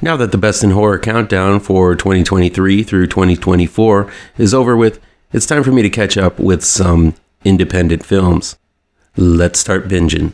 Now that the Best in Horror countdown for 2023 through 2024 is over with, it's time for me to catch up with some independent films. Let's start binging.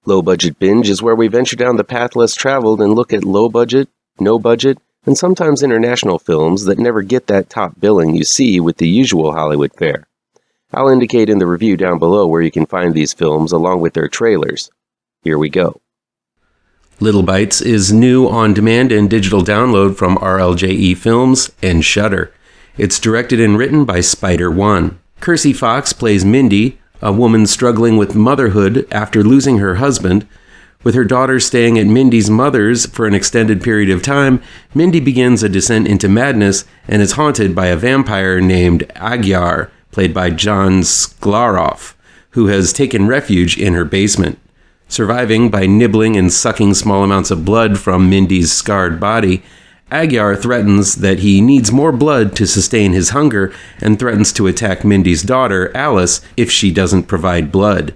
Low Budget Binge is where we venture down the path less traveled and look at low budget, no budget, and sometimes international films that never get that top billing you see with the usual Hollywood fare. I'll indicate in the review down below where you can find these films along with their trailers. Here we go. Little Bites is new on-demand and digital download from RLJE Films and Shudder. It's directed and written by Spider-One. Kirstie Fox plays Mindy, a woman struggling with motherhood after losing her husband. With her daughter staying at Mindy's mother's for an extended period of time, Mindy begins a descent into madness and is haunted by a vampire named Agyar, played by John Sklarov, who has taken refuge in her basement. Surviving by nibbling and sucking small amounts of blood from Mindy's scarred body, Agyar threatens that he needs more blood to sustain his hunger and threatens to attack Mindy's daughter, Alice, if she doesn't provide blood.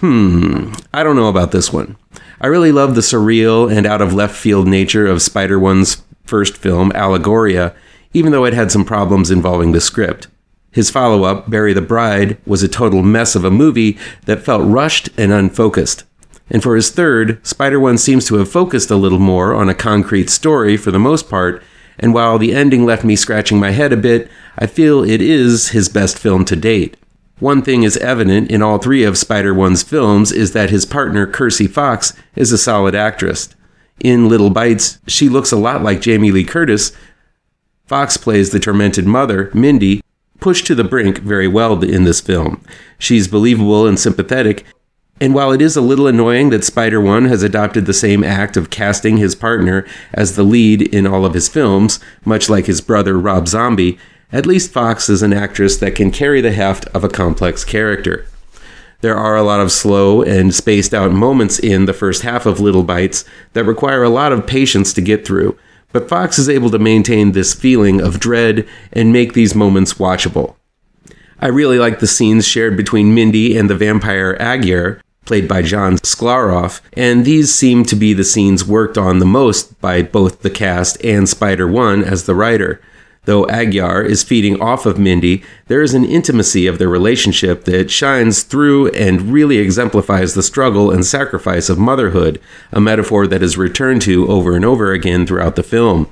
I don't know about this one. I really love the surreal and out-of-left-field nature of Spider-One's first film, Allegoria, even though it had some problems involving the script. His follow-up, Bury the Bride, was a total mess of a movie that felt rushed and unfocused. And for his third, Spider-One seems to have focused a little more on a concrete story for the most part, and while the ending left me scratching my head a bit, I feel it is his best film to date. One thing is evident in all three of Spider-One's films is that his partner, Kirstie Fox, is a solid actress. In Little Bites, she looks a lot like Jamie Lee Curtis. Fox plays the tormented mother, Mindy, pushed to the brink very well in this film. She's believable and sympathetic, and while it is a little annoying that Spider-One has adopted the same act of casting his partner as the lead in all of his films, much like his brother Rob Zombie, at least Fox is an actress that can carry the heft of a complex character. There are a lot of slow and spaced out moments in the first half of Little Bites that require a lot of patience to get through, but Fox is able to maintain this feeling of dread and make these moments watchable. I really like the scenes shared between Mindy and the vampire Agyar, played by John Sklarov, and these seem to be the scenes worked on the most by both the cast and Spider-One as the writer. Though Agyar is feeding off of Mindy, there is an intimacy of their relationship that shines through and really exemplifies the struggle and sacrifice of motherhood, a metaphor that is returned to over and over again throughout the film.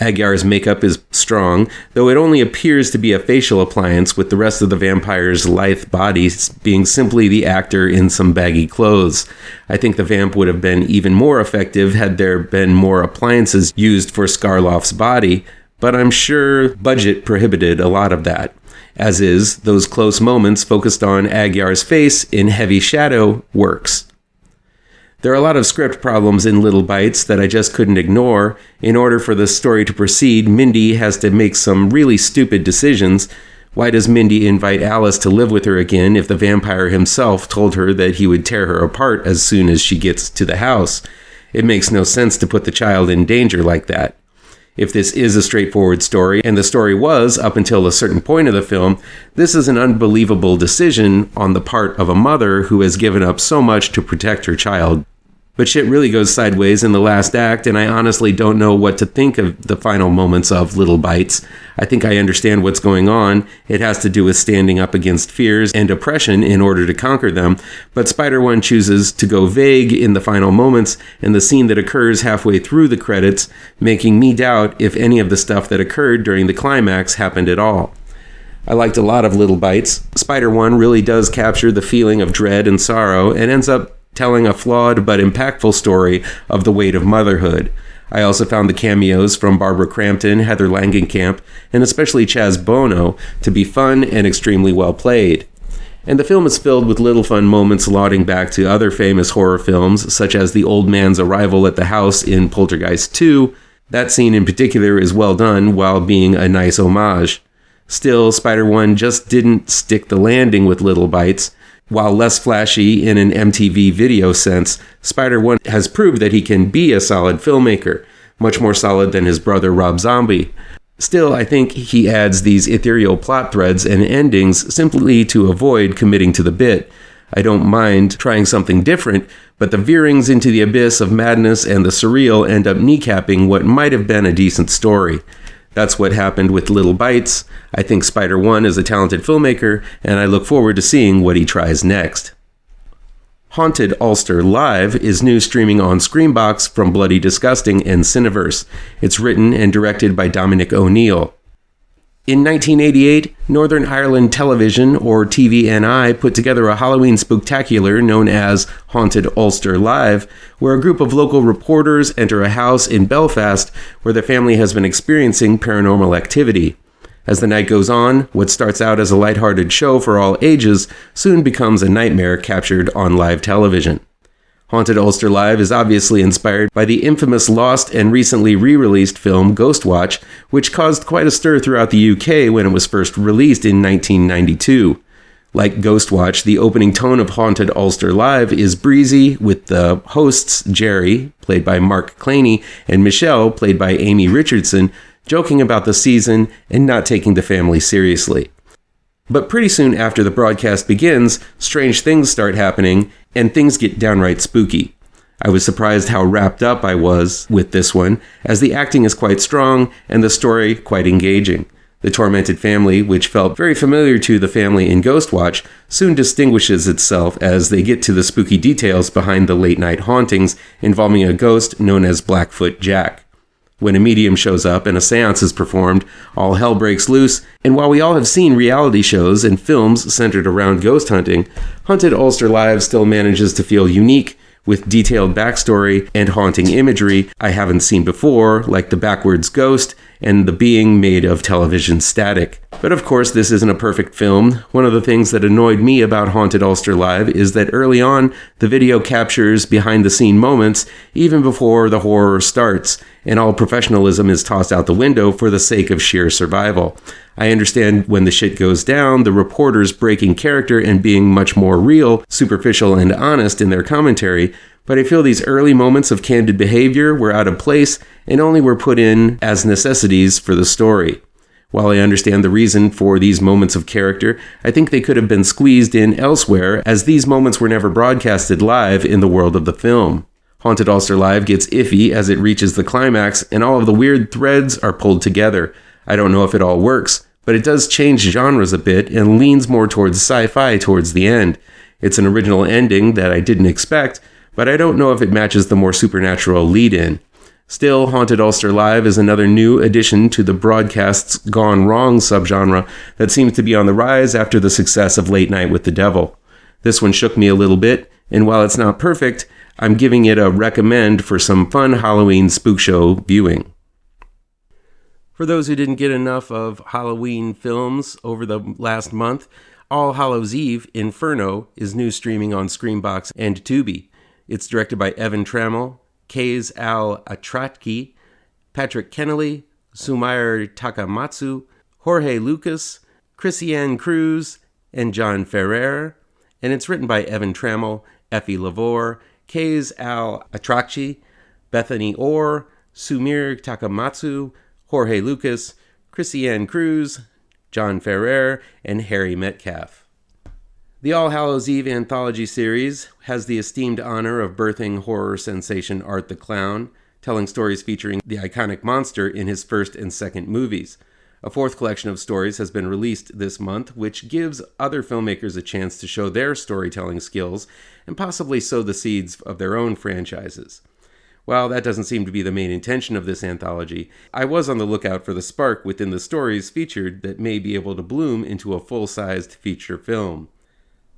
Agyar's makeup is strong, though it only appears to be a facial appliance, with the rest of the vampire's lithe body being simply the actor in some baggy clothes. I think the vamp would have been even more effective had there been more appliances used for Skarloff's body, but I'm sure budget prohibited a lot of that. As is, those close moments focused on Agyar's face in heavy shadow works. There are a lot of script problems in Little Bites that I just couldn't ignore. In order for the story to proceed, Mindy has to make some really stupid decisions. Why does Mindy invite Alice to live with her again if the vampire himself told her that he would tear her apart as soon as she gets to the house? It makes no sense to put the child in danger like that. If this is a straightforward story, and the story was up until a certain point of the film, this is an unbelievable decision on the part of a mother who has given up so much to protect her child. But shit really goes sideways in the last act, and I honestly don't know what to think of the final moments of Little Bites. I think I understand what's going on. It has to do with standing up against fears and oppression in order to conquer them, but Spider-One chooses to go vague in the final moments and the scene that occurs halfway through the credits, making me doubt if any of the stuff that occurred during the climax happened at all. I liked a lot of Little Bites. Spider-One really does capture the feeling of dread and sorrow and ends up telling a flawed but impactful story of the weight of motherhood. I also found the cameos from Barbara Crampton, Heather Langenkamp, and especially Chaz Bono to be fun and extremely well played. And the film is filled with little fun moments lauding back to other famous horror films, such as the old man's arrival at the house in Poltergeist 2. That scene in particular is well done while being a nice homage. Still, Spider-One just didn't stick the landing with Little Bites. While less flashy in an MTV video sense, Spider-1 has proved that he can be a solid filmmaker, much more solid than his brother Rob Zombie. Still, I think he adds these ethereal plot threads and endings simply to avoid committing to the bit. I don't mind trying something different, but the veerings into the abyss of madness and the surreal end up kneecapping what might have been a decent story. That's what happened with Little Bites. I think Spider-1 is a talented filmmaker, and I look forward to seeing what he tries next. Haunted ULSTER Live is new streaming on Screambox from Bloody Disgusting and Cineverse. It's written and directed by Dominic O'Neill. In 1988, Northern Ireland Television, or TVNI, put together a Halloween spooktacular known as Haunted ULSTER Live, where a group of local reporters enter a house in Belfast where their family has been experiencing paranormal activity. As the night goes on, what starts out as a lighthearted show for all ages soon becomes a nightmare captured on live television. Haunted ULSTER Live is obviously inspired by the infamous lost and recently re-released film Ghostwatch, which caused quite a stir throughout the UK when it was first released in 1992. Like Ghostwatch, the opening tone of Haunted ULSTER Live is breezy, with the hosts, Jerry, played by Mark Claney, and Michelle, played by Amy Richardson, joking about the season and not taking the family seriously. But pretty soon after the broadcast begins, strange things start happening, and things get downright spooky. I was surprised how wrapped up I was with this one, as the acting is quite strong and the story quite engaging. The tormented family, which felt very familiar to the family in Ghostwatch, soon distinguishes itself as they get to the spooky details behind the late-night hauntings involving a ghost known as Blackfoot Jack. When a medium shows up and a seance is performed, all hell breaks loose, and while we all have seen reality shows and films centered around ghost hunting, Haunted ULSTER Live still manages to feel unique, with detailed backstory and haunting imagery I haven't seen before, like the backwards ghost and the being made of television static. But of course, this isn't a perfect film. One of the things that annoyed me about Haunted ULSTER Live is that early on, the video captures behind-the-scene moments even before the horror starts, and all professionalism is tossed out the window for the sake of sheer survival. I understand when the shit goes down, the reporters breaking character and being much more real, superficial, and honest in their commentary, but I feel these early moments of candid behavior were out of place and only were put in as necessities for the story. While I understand the reason for these moments of character, I think they could have been squeezed in elsewhere, as these moments were never broadcasted live in the world of the film. Haunted ULSTER Live gets iffy as it reaches the climax, and all of the weird threads are pulled together. I don't know if it all works, but it does change genres a bit and leans more towards sci-fi towards the end. It's an original ending that I didn't expect, but I don't know if it matches the more supernatural lead-in. Still, Haunted ULSTER Live is another new addition to the broadcast's gone wrong subgenre that seems to be on the rise after the success of Late Night with the Devil. This one shook me a little bit, and while it's not perfect, I'm giving it a recommend for some fun Halloween spook show viewing. For those who didn't get enough of Halloween films over the last month, All Hallows Eve, Inferno, is new streaming on Screambox and Tubi. It's directed by Evan Tramel, Kays Al-Atrakchi, Patrick Kennelly, Sumire Takamatsu, Jorge Lucas, Chrisianne Cruz, and John Ferrer, and it's written by Evan Tramel, Effie Lavore, Kays Al-Atrakchi, Bethany Orr, Sumire Takamatsu, Jorge Lucas, Chrisianne Cruz, John Ferrer, and Harry Metcalfe. The All Hallows Eve anthology series has the esteemed honor of birthing horror sensation Art the Clown, telling stories featuring the iconic monster in his first and second movies. A fourth collection of stories has been released this month, which gives other filmmakers a chance to show their storytelling skills and possibly sow the seeds of their own franchises. While that doesn't seem to be the main intention of this anthology, I was on the lookout for the spark within the stories featured that may be able to bloom into a full-sized feature film.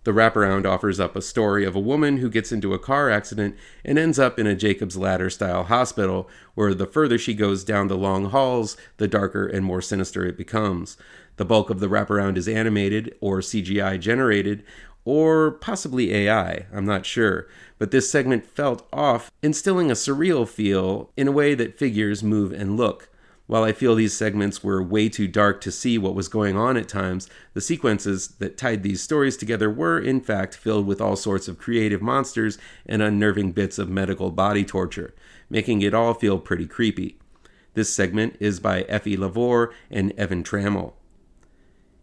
The wraparound offers up a story of a woman who gets into a car accident and ends up in a Jacob's Ladder-style hospital, where the further she goes down the long halls, the darker and more sinister it becomes. The bulk of the wraparound is animated or CGI generated, or possibly AI, I'm not sure, but this segment felt off, instilling a surreal feel in a way that figures move and look. While I feel these segments were way too dark to see what was going on at times, the sequences that tied these stories together were, in fact, filled with all sorts of creative monsters and unnerving bits of medical body torture, making it all feel pretty creepy. This segment is by Effie Lavore and Evan Tramel.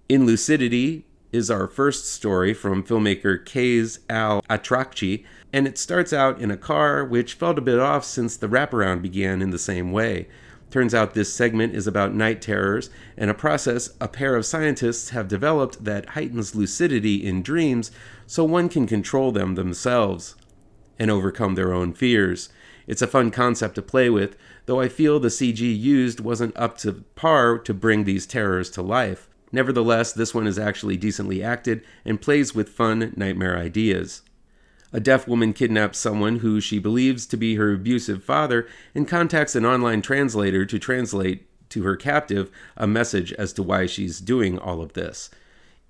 In Lucidity is our first story from filmmaker Kays Al-Atrakchi, and it starts out in a car, which felt a bit off since the wraparound began in the same way. Turns out this segment is about night terrors and a process a pair of scientists have developed that heightens lucidity in dreams so one can control them themselves and overcome their own fears. It's a fun concept to play with, though I feel the CG used wasn't up to par to bring these terrors to life. Nevertheless, this one is actually decently acted and plays with fun nightmare ideas. A deaf woman kidnaps someone who she believes to be her abusive father and contacts an online translator to translate to her captive a message as to why she's doing all of this.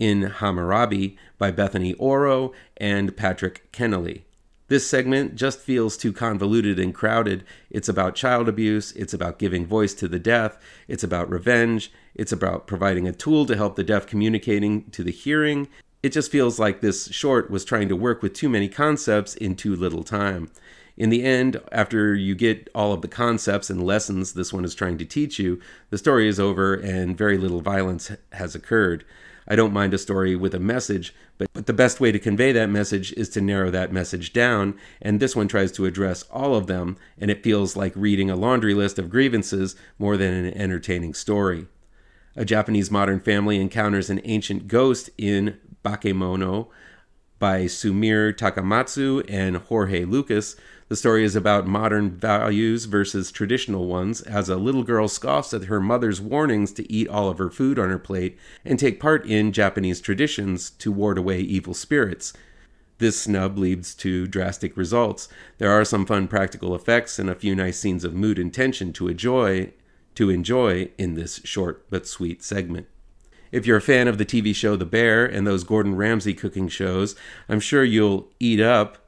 In Hammurabi by Bethany Orr and Patrick Kennelly. This segment just feels too convoluted and crowded. It's about child abuse, it's about giving voice to the deaf, it's about revenge, it's about providing a tool to help the deaf communicating to the hearing. It just feels like this short was trying to work with too many concepts in too little time. In the end, after you get all of the concepts and lessons this one is trying to teach you, the story is over and very little violence has occurred. I don't mind a story with a message, but the best way to convey that message is to narrow that message down, and this one tries to address all of them, and it feels like reading a laundry list of grievances more than an entertaining story. A Japanese modern family encounters an ancient ghost in Bakemono by Sumire Takamatsu and Jorge Lucas. The story is about modern values versus traditional ones, as a little girl scoffs at her mother's warnings to eat all of her food on her plate and take part in Japanese traditions to ward away evil spirits. This snub leads to drastic results. There are some fun practical effects and a few nice scenes of mood and tension to enjoy in this short but sweet segment. If you're a fan of the TV show The Bear and those Gordon Ramsay cooking shows, I'm sure you'll eat up,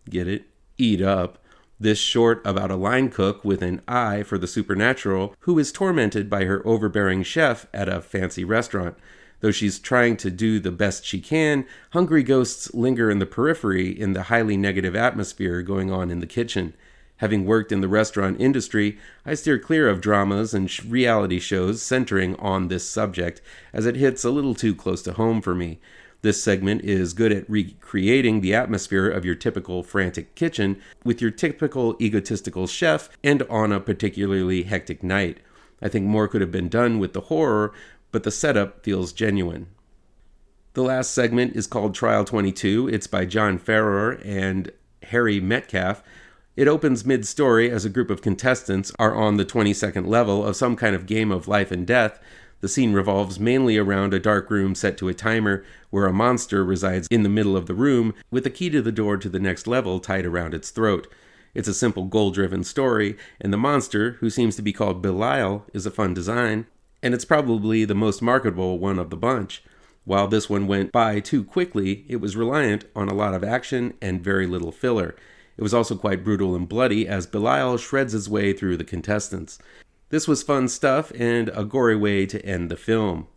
get it? Eat up, this short about a line cook with an eye for the supernatural who is tormented by her overbearing chef at a fancy restaurant. Though she's trying to do the best she can, hungry ghosts linger in the periphery in the highly negative atmosphere going on in the kitchen. Having worked in the restaurant industry, I steer clear of dramas and reality shows centering on this subject, as it hits a little too close to home for me. This segment is good at recreating the atmosphere of your typical frantic kitchen with your typical egotistical chef and on a particularly hectic night. I think more could have been done with the horror, but the setup feels genuine. The last segment is called Trial 22. It's by John Ferrer and Harry Metcalfe. It opens mid-story as a group of contestants are on the 22nd level of some kind of game of life and death. The scene revolves mainly around a dark room set to a timer where a monster resides in the middle of the room with a key to the door to the next level tied around its throat. It's a simple goal-driven story, and the monster, who seems to be called Belial, is a fun design, and it's probably the most marketable one of the bunch. While this one went by too quickly, it was reliant on a lot of action and very little filler. It was also quite brutal and bloody as Belial shreds his way through the contestants. This was fun stuff and a gory way to end the film.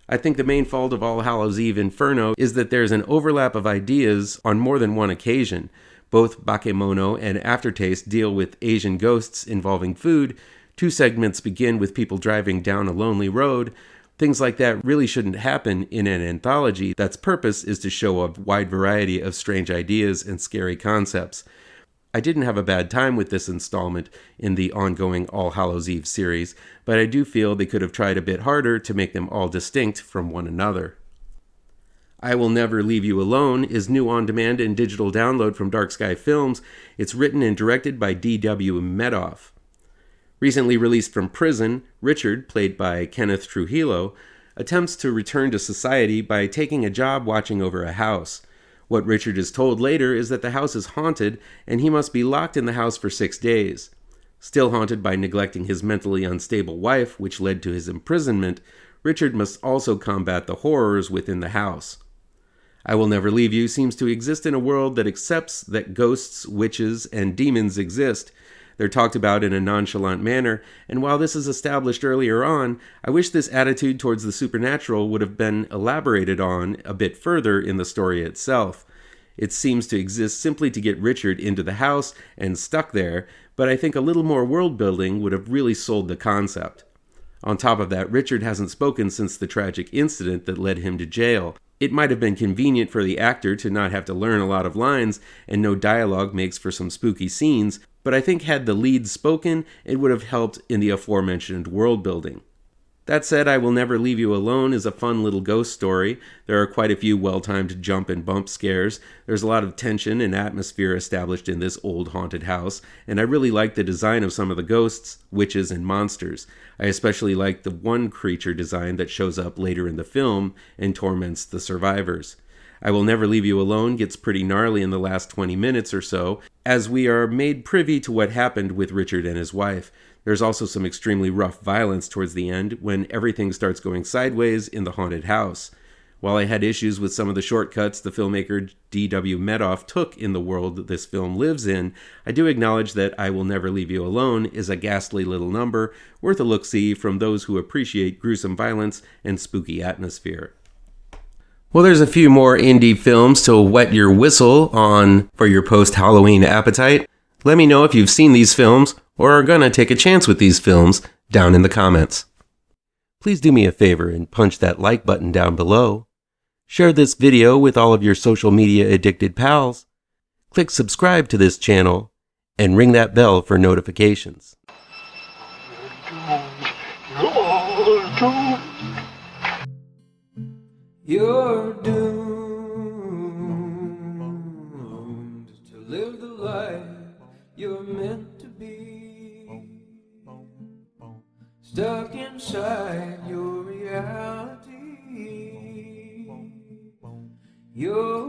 I think the main fault of All Hallows Eve Inferno is that there's an overlap of ideas on more than one occasion. Both Bakemono and Aftertaste deal with Asian ghosts involving food. Two segments begin with people driving down a lonely road. Things like that really shouldn't happen in an anthology that's purpose is to show a wide variety of strange ideas and scary concepts. I didn't have a bad time with this installment in the ongoing All Hallows Eve series, but I do feel they could have tried a bit harder to make them all distinct from one another. I Will Never Leave You Alone is new on-demand and digital download from Dark Sky Films. It's written and directed by D.W. Metcalfe. Recently released from prison, Richard, played by Kenneth Trujillo, attempts to return to society by taking a job watching over a house. What Richard is told later is that the house is haunted and he must be locked in the house for 6 days. Still haunted by neglecting his mentally unstable wife, which led to his imprisonment, Richard must also combat the horrors within the house. I Will Never Leave You seems to exist in a world that accepts that ghosts, witches, and demons exist. They're talked about in a nonchalant manner, and while this is established earlier on, I wish this attitude towards the supernatural would have been elaborated on a bit further in the story itself. It seems to exist simply to get Richard into the house and stuck there, but I think a little more world building would have really sold the concept. On top of that, Richard hasn't spoken since the tragic incident that led him to jail. It might have been convenient for the actor to not have to learn a lot of lines, and no dialogue makes for some spooky scenes, but I think had the lead spoken, it would have helped in the aforementioned world building. That said, I Will Never Leave You Alone is a fun little ghost story. There are quite a few well-timed jump and bump scares. There's a lot of tension and atmosphere established in this old haunted house, and I really like the design of some of the ghosts, witches, and monsters. I especially like the one creature design that shows up later in the film and torments the survivors. I Will Never Leave You Alone gets pretty gnarly in the last 20 minutes or so, as we are made privy to what happened with Richard and his wife. There's also some extremely rough violence towards the end when everything starts going sideways in the haunted house. While I had issues with some of the shortcuts the filmmaker D.W. Medoff took in the world this film lives in, I do acknowledge that I Will Never Leave You Alone is a ghastly little number, worth a look-see from those who appreciate gruesome violence and spooky atmosphere. Well, there's a few more indie films to wet your whistle on for your post-Halloween appetite. Let me know if you've seen these films or are gonna take a chance with these films down in the comments. Please do me a favor and punch that like button down below. Share this video with all of your social media addicted pals. Click subscribe to this channel and ring that bell for notifications. You're doomed to live the life you're meant to be, stuck inside your reality. You're